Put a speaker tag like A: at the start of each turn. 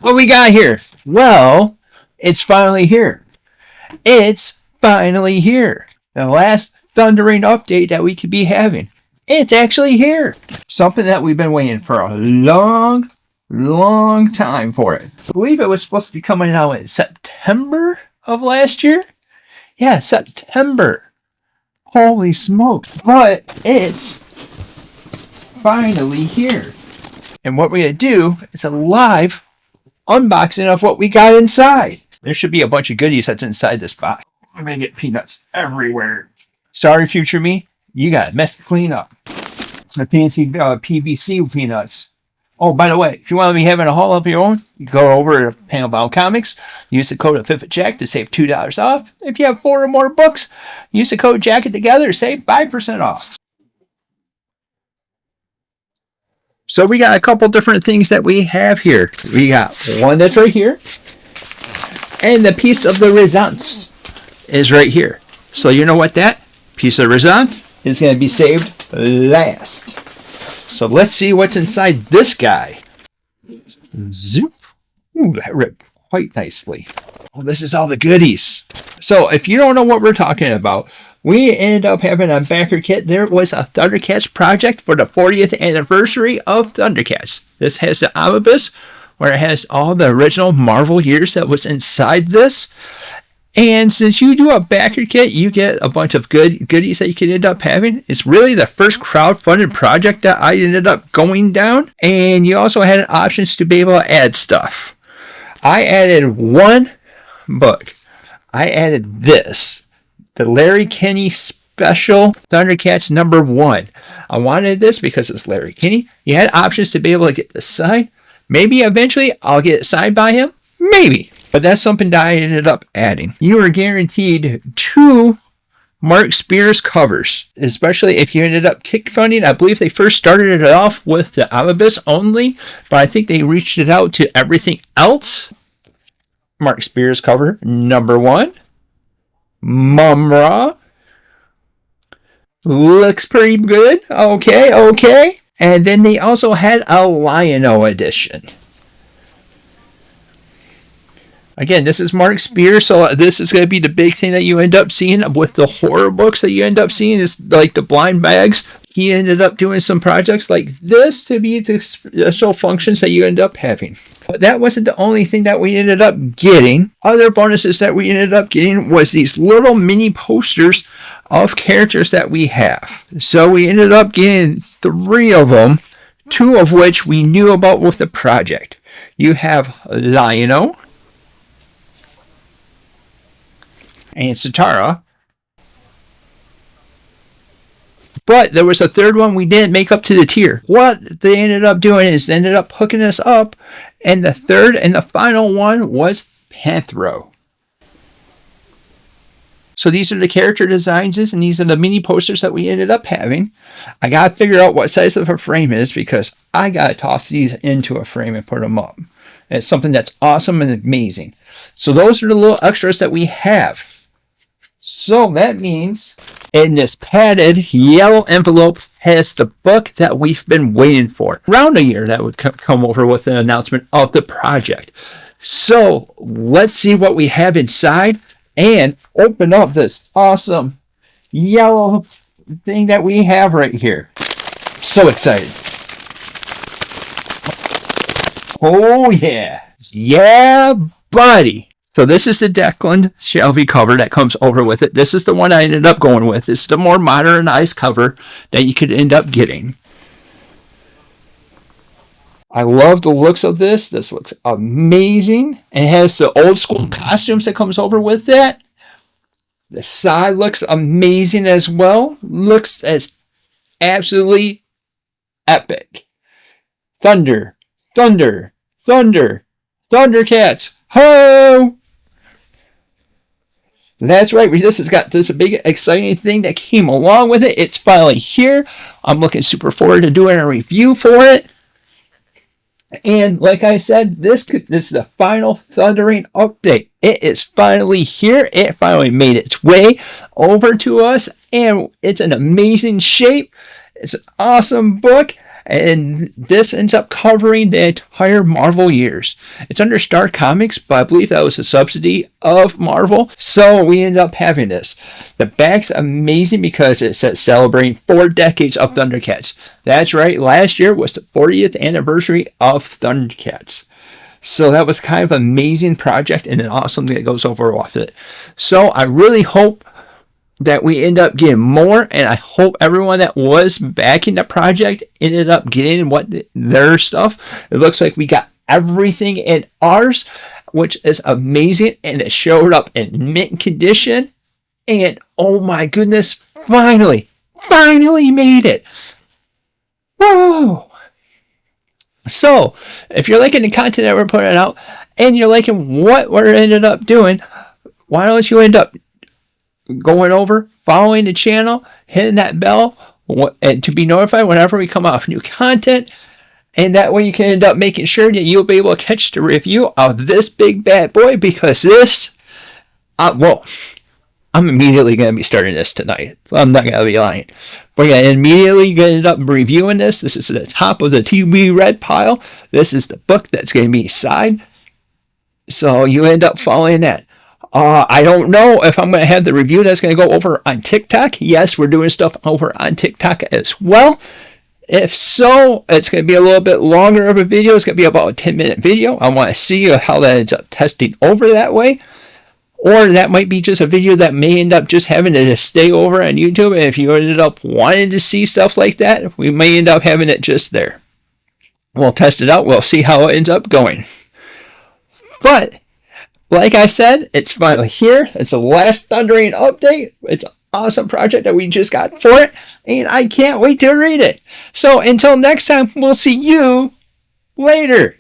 A: What we got here? Well, it's finally here. It's finally here. The last thundering update that we could be having. It's actually here. Something that we've been waiting for a long time for it. I believe it was supposed to be coming out in September of last year. Yeah, September. Holy smokes. But it's finally here. And what we're going to do is a live unboxing of what we got inside. There should be a bunch of goodies that's inside this box. I'm going to get peanuts everywhere. Sorry, future me. You got a mess to clean up. The fancy PVC peanuts. Oh, by the way, if you want to be having a haul of your own, you go over to Panelbound Comics. Use the code FIFAJack to save $2 off. If you have 4 or more books, use the code JACKET together to save 5% off. So we got a couple different things that we have here. We got one that's right here. And the piece of the resistance is right here. So you know what that piece of resistance is going to be saved last. So let's see what's inside this guy. Zoop. Ooh, that ripped quite nicely. Oh, this is all the goodies. So if you don't know what we're talking about, we ended up having a backer kit. There was a Thundercats project for the 40th anniversary of Thundercats. This has the omnibus, where it has all the original Marvel years that was inside this. And since you do a backer kit, you get a bunch of goodies that you can end up having. It's really the first crowdfunded project that I ended up going down. And you also had options to be able to add stuff. I added one book. I added this. The Larry Kinney Special Thundercats #1. I wanted this because it's Larry Kinney. You had options to be able to get this signed. Maybe eventually I'll get it signed by him. Maybe. But that's something that I ended up adding. You were guaranteed 2 Mark Spears covers, especially if you ended up kickfunding. I believe they first started it off with the omnibus only, but I think they reached it out to everything else. Mark Spears cover #1. Mumra. Looks pretty good. Okay. And then they also had a Lion-O edition. Again, this is Mark Spears, so this is going to be the big thing that you end up seeing with the horror books that you end up seeing is like the blind bags. He ended up doing some projects like this to be the special functions that you end up having. But that wasn't the only thing that we ended up getting. Other bonuses that we ended up getting was these little mini posters of characters that we have. So we ended up getting 3 of them, 2 of which we knew about with the project. You have Lion-O and Satara. But there was a 3rd one we didn't make up to the tier. What they ended up doing is they ended up hooking us up, and the 3rd and the final one was Panthro. So these are the character designs, and these are the mini posters that we ended up having. I got to figure out what size of a frame it is because I got to toss these into a frame and put them up. And it's something that's awesome and amazing. So those are the little extras that we have. So that means in this padded yellow envelope has the book that we've been waiting for. Around a year that would come over with the announcement of the project. So let's see what we have inside and open up this awesome yellow thing that we have right here. So excited. Oh yeah. Yeah, buddy. So this is the Declan Shelby cover that comes over with it. This is the one I ended up going with. It's the more modernized cover that you could end up getting. I love the looks of this. This looks amazing. It has the old school costumes that comes over with that. The side looks amazing as well. Looks as absolutely epic. Thunder, thunder, thunder, Thundercats. Ho! That's right. This has got this big exciting thing that came along with it. It's finally here. I'm looking super forward to doing a review for it. And like I said, this is the final thundering update. It is finally here. It finally made its way over to us, and it's an amazing shape. It's an awesome book. And this ends up covering the entire Marvel years. It's under Star Comics, but I believe that was a subsidy of Marvel. So we end up having this. The back's amazing because it says celebrating 4 decades of Thundercats. That's right, last year was the 40th anniversary of Thundercats. So that was kind of an amazing project and an awesome thing that goes over with it. So I really hope that we end up getting more, and I hope everyone that was backing the project ended up getting their stuff. It looks like we got everything in ours, which is amazing, and it showed up in mint condition, and oh my goodness, finally made it. Whoa! So, if you're liking the content that we're putting out, and you're liking what we're ended up doing, why don't you end up going over, following the channel, hitting that bell, and to be notified whenever we come out with new content. And that way you can end up making sure that you'll be able to catch the review of this big bad boy, because this, I'm immediately going to be starting this tonight. I'm not going to be lying. But yeah, immediately going to end up reviewing this. This is the top of the TV Red pile. This is the book that's going to be signed. So you end up following that. I don't know if I'm going to have the review that's going to go over on TikTok. Yes, we're doing stuff over on TikTok as well. If so, it's going to be a little bit longer of a video. It's going to be about a 10-minute video. I want to see how that ends up testing over that way. Or that might be just a video that may end up just having to stay over on YouTube. And if you ended up wanting to see stuff like that, we may end up having it just there. We'll test it out. We'll see how it ends up going. But like I said, it's finally here. It's the last Thundering update. It's an awesome project that we just got for it, and I can't wait to read it. So until next time, we'll see you later.